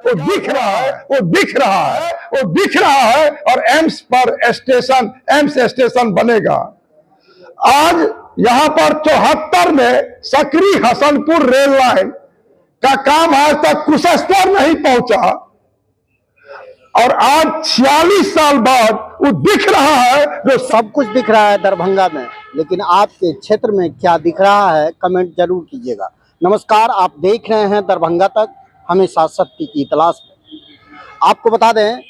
वो दिख रहा है, वो दिख रहा है, वो दिख रहा है। और एम्स पर स्टेशन, एम्स स्टेशन बनेगा। आज यहां पर 74 में सकरी हसनपुर रेल लाइन का काम आज तक कुशस्तर नहीं पहुंचा, और आज 46 साल बाद वो दिख रहा है। जो सब कुछ दिख रहा है दरभंगा में, लेकिन आपके क्षेत्र में क्या दिख रहा है, कमेंट जरूर कीजिएगा। नमस्कार, आप देख रहे हैं दरभंगा तक, हमेशा सत्य की तलाश में। आपको बता दें,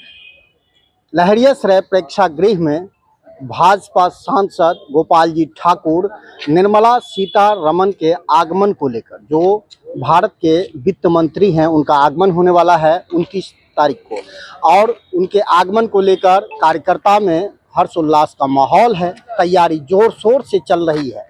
लहरियासराय प्रेक्षागृह में भाजपा सांसद गोपाल जी ठाकुर निर्मला सीतारमण के आगमन को लेकर, जो भारत के वित्त मंत्री हैं, उनका आगमन होने वाला है 29 तारीख को, और उनके आगमन को लेकर कार्यकर्ता में हर्षोल्लास का माहौल है। तैयारी जोर शोर से चल रही है।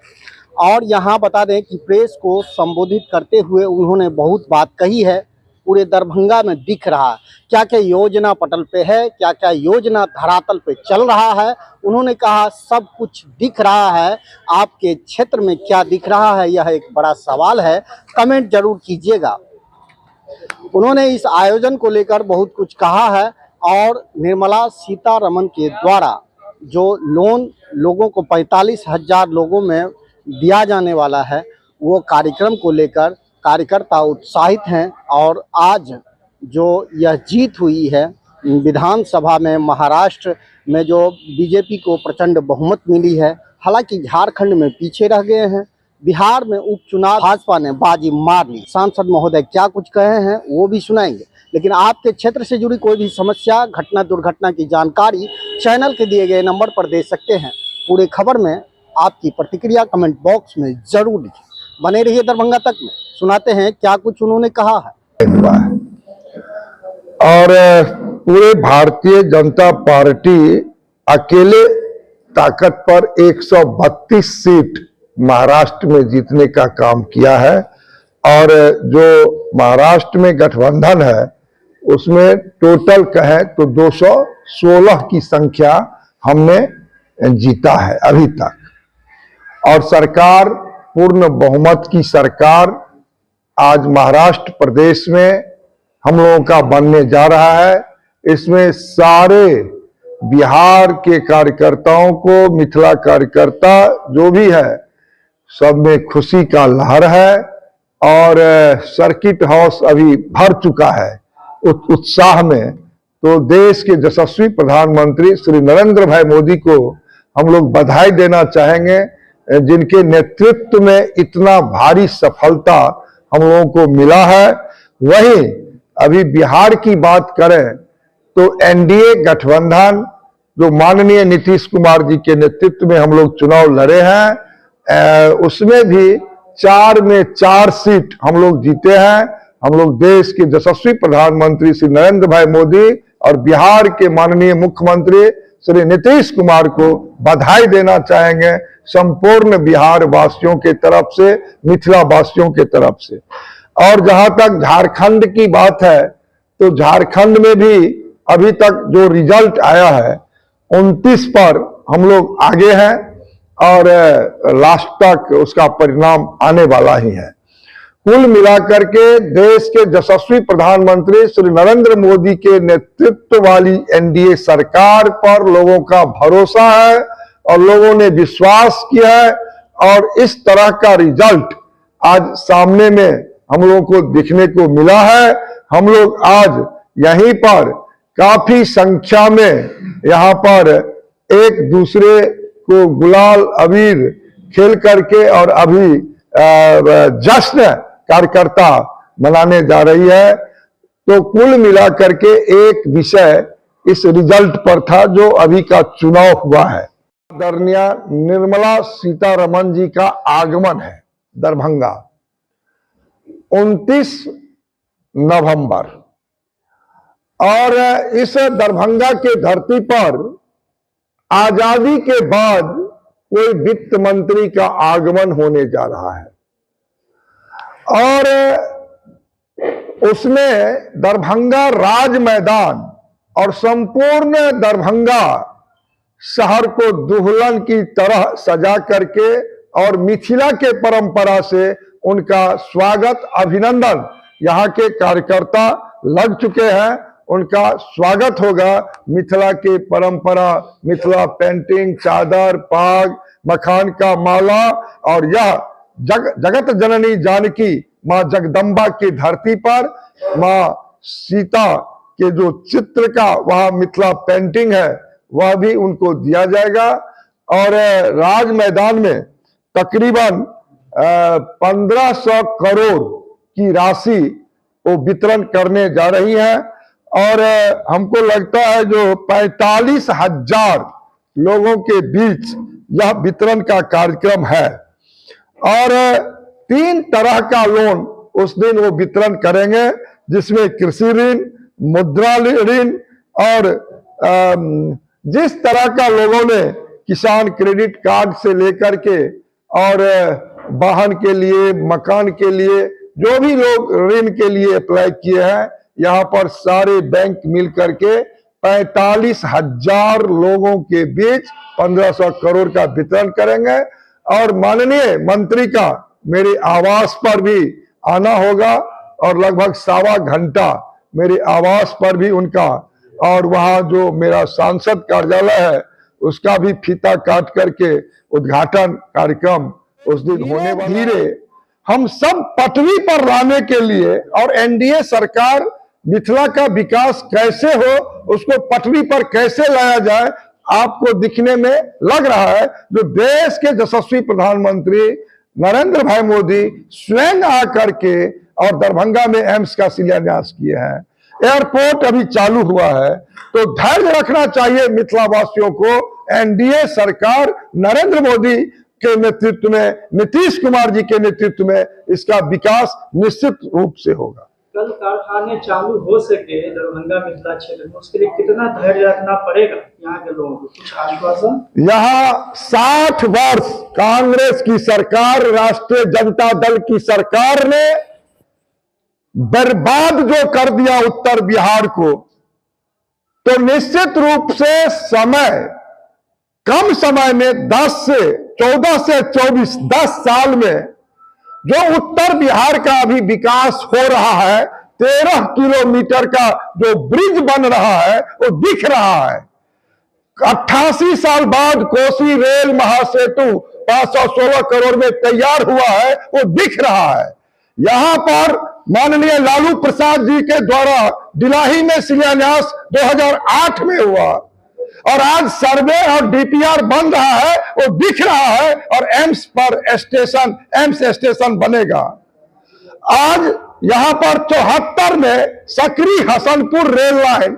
और यहाँ बता दें कि प्रेस को संबोधित करते हुए उन्होंने बहुत बात कही है। पूरे दरभंगा में दिख रहा है क्या क्या योजना पटल पे है, क्या क्या योजना धरातल पे चल रहा है। उन्होंने कहा सब कुछ दिख रहा है। आपके क्षेत्र में क्या दिख रहा है, यह एक बड़ा सवाल है, कमेंट जरूर कीजिएगा। उन्होंने इस आयोजन को लेकर बहुत कुछ कहा है, और निर्मला सीतारमण के द्वारा जो लोन लोगों को 45,000 लोगों में दिया जाने वाला है, वो कार्यक्रम को लेकर कार्यकर्ता उत्साहित हैं। और आज जो यह जीत हुई है विधानसभा में, महाराष्ट्र में जो बीजेपी को प्रचंड बहुमत मिली है, हालांकि झारखंड में पीछे रह गए हैं, बिहार में उपचुनाव भाजपा ने बाजी मार ली। सांसद महोदय क्या कुछ कहे हैं वो भी सुनाएंगे। लेकिन आपके क्षेत्र से जुड़ी कोई भी समस्या, घटना, दुर्घटना की जानकारी चैनल के दिए गए नंबर पर दे सकते हैं। पूरे खबर में आपकी प्रतिक्रिया कमेंट बॉक्स में जरूर लिखिए। बने रहिए दरभंगा तक में, सुनाते हैं क्या कुछ उन्होंने कहा है। और पूरे भारतीय जनता पार्टी अकेले ताकत पर 132 सीट महाराष्ट्र में जीतने का काम किया है। और जो महाराष्ट्र में गठबंधन है उसमें टोटल कहें तो 216 की संख्या हमने जीता है अभी तक। और सरकार, पूर्ण बहुमत की सरकार आज महाराष्ट्र प्रदेश में हम लोगों का बनने जा रहा है। इसमें सारे बिहार के कार्यकर्ताओं को, मिथिला कार्यकर्ता जो भी है, सब में खुशी का लहर है। और सर्किट हाउस अभी भर चुका है उत्साह में। तो देश के यशस्वी प्रधानमंत्री श्री नरेंद्र भाई मोदी को हम लोग बधाई देना चाहेंगे, जिनके नेतृत्व में इतना भारी सफलता हम लोगों को मिला है। वहीं अभी बिहार की बात करें तो एनडीए गठबंधन, जो माननीय नीतीश कुमार जी के नेतृत्व में हम लोग चुनाव लड़े हैं, उसमें भी 4 में 4 सीट हम लोग जीते हैं। हम लोग देश के यशस्वी प्रधानमंत्री श्री नरेंद्र भाई मोदी और बिहार के माननीय मुख्यमंत्री श्री नीतीश कुमार को बधाई देना चाहेंगे, संपूर्ण बिहार वासियों के तरफ से, मिथिला वासियों के तरफ से। और जहां तक झारखंड की बात है तो झारखंड में भी अभी तक जो रिजल्ट आया है 29 पर हम लोग आगे हैं, और लास्ट तक उसका परिणाम आने वाला ही है। कुल मिलाकर के देश के यशस्वी प्रधानमंत्री श्री नरेंद्र मोदी के नेतृत्व वाली एनडीए सरकार पर लोगों का भरोसा है और लोगों ने विश्वास किया है। और इस तरह का रिजल्ट आज सामने में हम लोगों को दिखने को मिला है। हम लोग आज यहीं पर काफी संख्या में यहाँ पर एक दूसरे को गुलाल अबीर खेल करके और अभी जश्न कार्यकर्ता मनाने जा रही है। तो कुल मिलाकर के एक विषय इस रिजल्ट पर था जो अभी का चुनाव हुआ है। आदरणीय निर्मला सीतारमण जी का आगमन है दरभंगा 29 नवंबर, और इस दरभंगा के धरती पर आजादी के बाद कोई वित्त मंत्री का आगमन होने जा रहा है। और उसमें दरभंगा राज मैदान और संपूर्ण दरभंगा शहर को दुल्हन की तरह सजा करके और मिथिला के परंपरा से उनका स्वागत, अभिनंदन यहाँ के कार्यकर्ता लग चुके हैं, उनका स्वागत होगा। मिथिला की परंपरा, मिथिला पेंटिंग, चादर, पाग, मखान का माला और यह जगत जननी जानकी मां जगदम्बा की धरती पर मां सीता के जो चित्र का वह मिथिला पेंटिंग है वह भी उनको दिया जाएगा। और राज मैदान में तकरीबन 1500 करोड़ की राशि वो वितरण करने जा रही है। और हमको लगता है जो 45,000 लोगों के बीच यह वितरण का कार्यक्रम है। और 3 तरह का लोन उस दिन वो वितरण करेंगे, जिसमें कृषि ऋण, मुद्रा ऋण और जिस तरह का लोगों ने किसान क्रेडिट कार्ड से लेकर के और वाहन के लिए, मकान के लिए, जो भी लोग ऋण के लिए अप्लाई किए हैं, यहाँ पर सारे बैंक मिल करके 45,000 लोगों के बीच 1500 करोड़ का वितरण करेंगे। और माननीय मंत्री का मेरे आवास पर भी आना होगा और लगभग 1.25 घंटा मेरे आवास पर भी उनका, और वहां जो मेरा सांसद कार्यालय है उसका भी फीता काट करके उद्घाटन कार्यक्रम उस दिन होने वाला। धीरे हम सब पटरी पर लाने के लिए और एनडीए सरकार मिथिला का विकास कैसे हो, उसको पटरी पर कैसे लाया जाए, आपको दिखने में लग रहा है। जो देश के यशस्वी प्रधानमंत्री नरेंद्र भाई मोदी स्वयं आकर के और दरभंगा में एम्स का शिलान्यास किए हैं, एयरपोर्ट अभी चालू हुआ है, तो धैर्य रखना चाहिए मिथिला वासियों को। एनडीए सरकार नरेंद्र मोदी के नेतृत्व में, नीतीश कुमार जी के नेतृत्व में इसका विकास निश्चित रूप से होगा। कल कारखाने चालू हो सके दरभंगा मिथिला क्षेत्र में, उसके लिए कितना धैर्य रखना पड़ेगा यहाँ के लोगों को, कुछ आश्वासन? यहाँ 60 वर्ष कांग्रेस की सरकार, राष्ट्रीय जनता दल की सरकार ने बर्बाद जो कर दिया उत्तर बिहार को, तो निश्चित रूप से समय, कम समय में 14 से 24 10 साल में जो उत्तर बिहार का अभी विकास हो रहा है, 13 किलोमीटर का जो ब्रिज बन रहा है वो दिख रहा है। 88 साल बाद कोसी रेल महासेतु 516 करोड़ में तैयार हुआ है, वो दिख रहा है। यहां पर माननीय लालू प्रसाद जी के द्वारा दिलाही में शिलान्यास 2008 में हुआ और आज सर्वे और डीपीआर बन रहा है, वो दिख रहा है। और एम्स स्टेशन बनेगा। आज यहां पर 74 में सकरी हसनपुर रेल लाइन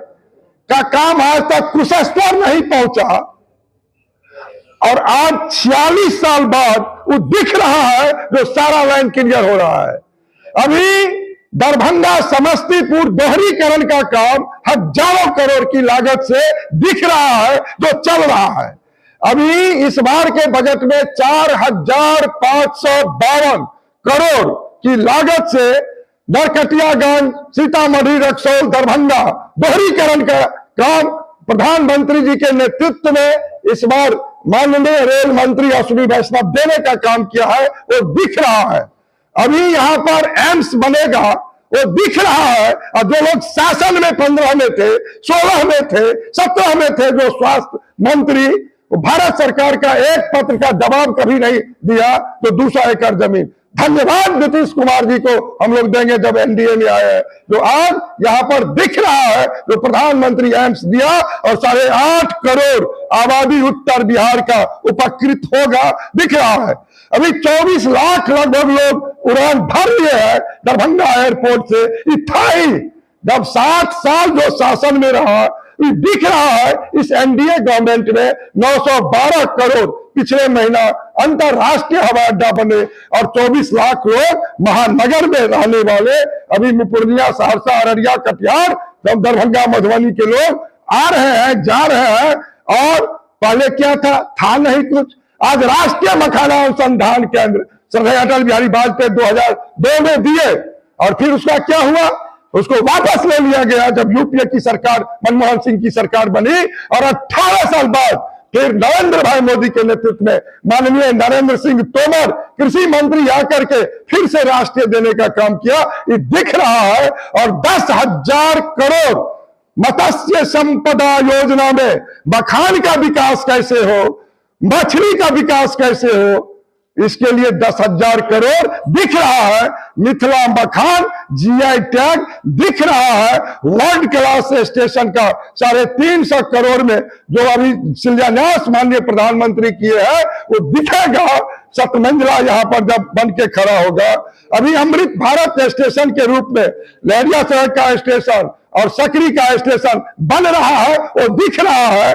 का काम आज तक कुशेश्वर नहीं पहुंचा और आज 46 साल बाद वो दिख रहा है, जो सारा लाइन क्लियर हो रहा है। अभी दरभंगा समस्तीपुर दोहरीकरण का काम हजारों करोड़ की लागत से दिख रहा है, जो चल रहा है। अभी इस बार के बजट में 4,552 करोड़ की लागत से नरकटियागंज, सीतामढ़ी, रक्सौल, दरभंगा दोहरीकरण का काम प्रधानमंत्री जी के नेतृत्व में इस बार माननीय रेल मंत्री अश्विनी वैष्णव देने का काम किया है, वो दिख रहा है। अभी यहां पर एम्स बनेगा, वो दिख रहा है। और जो लोग शासन में 15 में थे, 16 में थे, 17 में थे, जो स्वास्थ्य मंत्री, भारत सरकार का एक पत्र का जवाब कभी नहीं दिया, तो 200 एकड़ जमीन। धन्यवाद नीतीश कुमार जी को हम लोग देंगे जब एनडीए में आए हैं, जो आज यहां पर दिख रहा है, जो प्रधानमंत्री एम्स दिया और 8.5 करोड़ आबादी उत्तर बिहार का उपकृत होगा, दिख रहा है। अभी 24 लाख लगभग लोग उड़ान भर लिए हैं दरभंगा एयरपोर्ट से। इथाई जब 60 साल जो शासन में रहा, दिख रहा है इस एनडीए गवर्नमेंट में 912 करोड़ पिछले महीना अंतरराष्ट्रीय हवाई अड्डा बने और 24 लाख लोग महानगर में रहने वाले, अभी पूर्णिया, सहरसा, अररिया, कटिहार, दरभंगा, मधुबनी के लोग आ रहे हैं, जा रहे हैं। और पहले क्या था नहीं कुछ। आज राष्ट्रीय मखाना अनुसंधान केंद्र श्रद्धेय अटल बिहारी वाजपेयी 2002 में दिए और फिर उसका क्या हुआ, उसको वापस ले लिया गया जब यूपीए की सरकार, मनमोहन सिंह की सरकार बनी और 18 साल बाद फिर नरेंद्र भाई मोदी के नेतृत्व में माननीय नरेंद्र सिंह तोमर कृषि मंत्री आकर के फिर से राष्ट्रीय देने का काम किया। ये दिख रहा है। और 10,000 करोड़ मत्स्य संपदा योजना में मखान का विकास कैसे हो, मछली का विकास कैसे हो, इसके लिए 10,000 करोड़ दिख रहा है। मिथिला मखान जीआई टैग दिख रहा है। वर्ल्ड क्लास स्टेशन का 350 करोड़ में जो अभी शिलान्यास माननीय प्रधानमंत्री किए हैं वो दिखेगा। 7 मंजिला यहां पर जब बन के खड़ा होगा। अभी अमृत भारत स्टेशन के रूप में लहरियासराय का स्टेशन और सकरी का स्टेशन बन रहा है, वो दिख रहा है।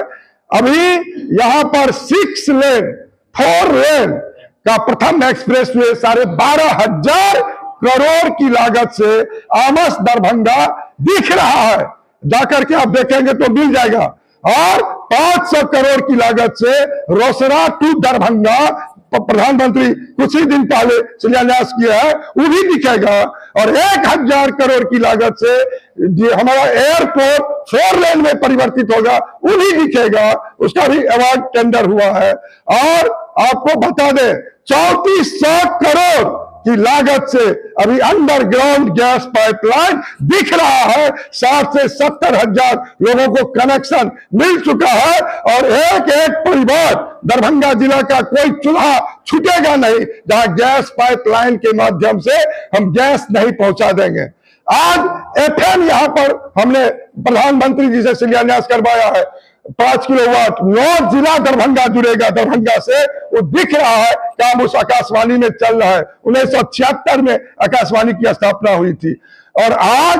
अभी यहां पर 6 लेन 4 लेन का प्रथम एक्सप्रेस वे 12,500 करोड़ की लागत से आमस दरभंगा दिख रहा है। जाकर के आप देखेंगे तो मिल जाएगा। और 500 करोड़ की लागत से रोसड़ा टू दरभंगा प्रधानमंत्री कुछ ही दिन पहले शिलान्यास किया है, वो भी दिखेगा। और 1,000 करोड़ की लागत से हमारा एयरपोर्ट 4 लेन में परिवर्तित होगा, वो भी दिखेगा। उसका भी अवार्ड टेंडर हुआ है। और आपको बता दें 3400 करोड़ की लागत से अभी अंडरग्राउंड गैस पाइपलाइन दिख रहा है। 60 से 70 हजार लोगों को कनेक्शन मिल चुका है। और एक एक परिवार दरभंगा जिला का कोई चूल्हा छूटेगा नहीं जहां गैस पाइपलाइन के माध्यम से हम गैस नहीं पहुंचा देंगे। आज एफएम यहां पर हमने प्रधानमंत्री जी से शिलान्यास करवाया है। 5 किलोवाट 9 जिला दरभंगा जुड़ेगा दरभंगा से, वो दिख रहा है। काम उस आकाशवाणी में चल रहा है। 1976 में आकाशवाणी की स्थापना हुई थी। और आज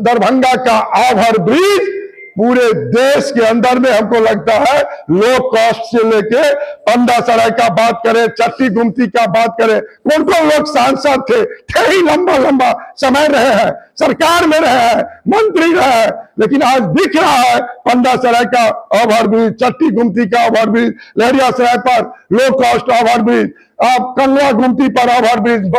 दरभंगा का ओवर ब्रिज पूरे देश के अंदर में हमको लगता है लो कॉस्ट से लेके पंडासराय का बात करें, चट्टी गुमती का बात करें, कौन कौन लोग सांसद थे ही लंबा लंबा समय रहे हैं, सरकार में रहे हैं, मंत्री रहे हैं। लेकिन आज दिख रहा है पंडासराय का ओवर ब्रिज, चट्टी गुमती का ओवर ब्रिज, लहरियासराय पर लो कॉस्ट ओवर ब्रिज, आप कंगला गुमती पर ओवर ब्रिज,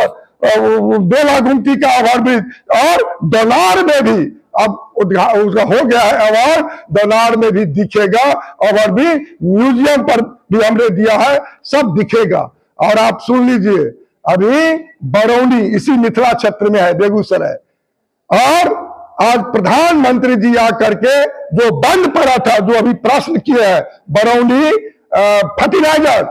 बेला गुमती का ओवर ब्रिज, और दोनार में भी अब उसका हो गया है अवार्ड, दोनार में भी दिखेगा। ओवर ब्रिज म्यूजियम पर भी हमने दिया है, सब दिखेगा। और आप सुन लीजिए, अभी बरौनी इसी मिथिला क्षेत्र में है, बेगूसराय, और आज प्रधानमंत्री जी आकर के जो बंद पड़ा था, जो अभी प्रश्न किए हैं बरौनी फर्टिलाइजर,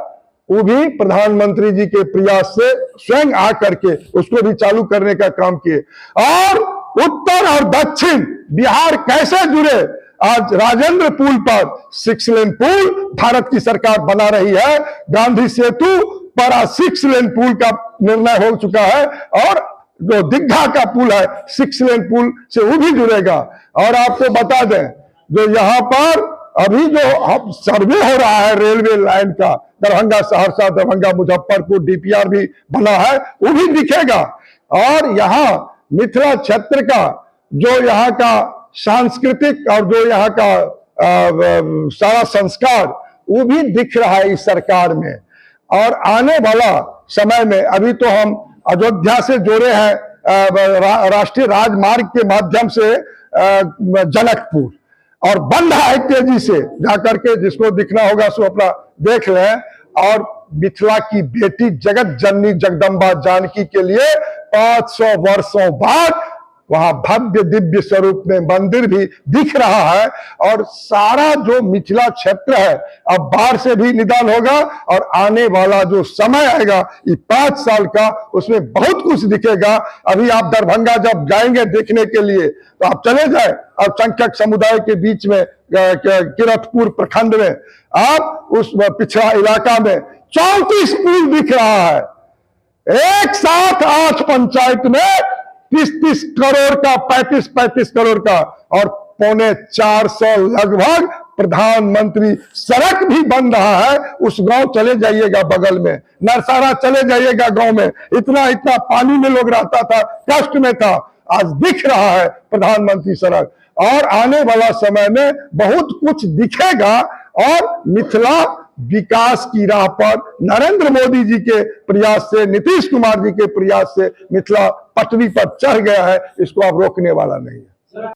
वो भी प्रधानमंत्री जी के प्रयास से स्वयं आकर के उसको भी चालू करने का काम किए। और उत्तर और दक्षिण बिहार कैसे जुड़े, आज राजेंद्र पुल पर 6 लेन पुल भारत की सरकार बना रही है। गांधी सेतु पर 6 लेन पुल का निर्णय हो चुका है। और जो दीघा का पुल है 6 लेन पुल से वो भी जुड़ेगा। और आपको बता दें, जो यहाँ पर अभी जो सर्वे हो रहा है रेलवे लाइन का, दरभंगा सहरसा, दरभंगा मुजफ्फरपुर डीपीआर भी बना है, वो भी दिखेगा। और यहाँ मिथिला क्षेत्र का जो यहाँ का सांस्कृतिक और जो यहाँ का सारा संस्कार, वो भी दिख रहा है इस सरकार में। और आने वाला समय में, अभी तो हम अयोध्या से जोड़े हैं राष्ट्रीय राजमार्ग के माध्यम से जनकपुर, और बन रहा है तेजी से जाकर के, जिसको दिखना होगा सो अपना देख लें। और मिथिला की बेटी जगत जननी जगदम्बा जानकी के लिए 500 वर्षों बाद वहां भव्य दिव्य स्वरूप में मंदिर भी दिख रहा है। और सारा जो मिथिला क्षेत्र है अब बाढ़ से भी निदान होगा। और आने वाला जो समय आएगा ये 5 साल का, उसमें बहुत कुछ दिखेगा। अभी आप दरभंगा जब जाएंगे देखने के लिए तो आप चले जाए अल्पसंख्यक समुदाय के बीच में किरतपुर प्रखंड में, आप उस पिछड़ा इलाका में 34 पुल दिख रहा है। एक साथ 8 पंचायत में 30-30 करोड़ का, 35-35 करोड़ का, और 450 लगभग प्रधानमंत्री सड़क भी बन रहा है। उस गांव चले जाइएगा बगल में, नरसारा चले जाइएगा गांव में, इतना इतना पानी में लोग रहता था, कष्ट में था, आज दिख रहा है प्रधानमंत्री सड़क। और आने वाला समय में बहुत कुछ दिखेगा। और मिथिला विकास की राह पर नरेंद्र मोदी जी के प्रयास से, नीतीश कुमार जी के प्रयास से मिथिला पटरी पर चढ़ गया है, इसको अब रोकने वाला नहीं है।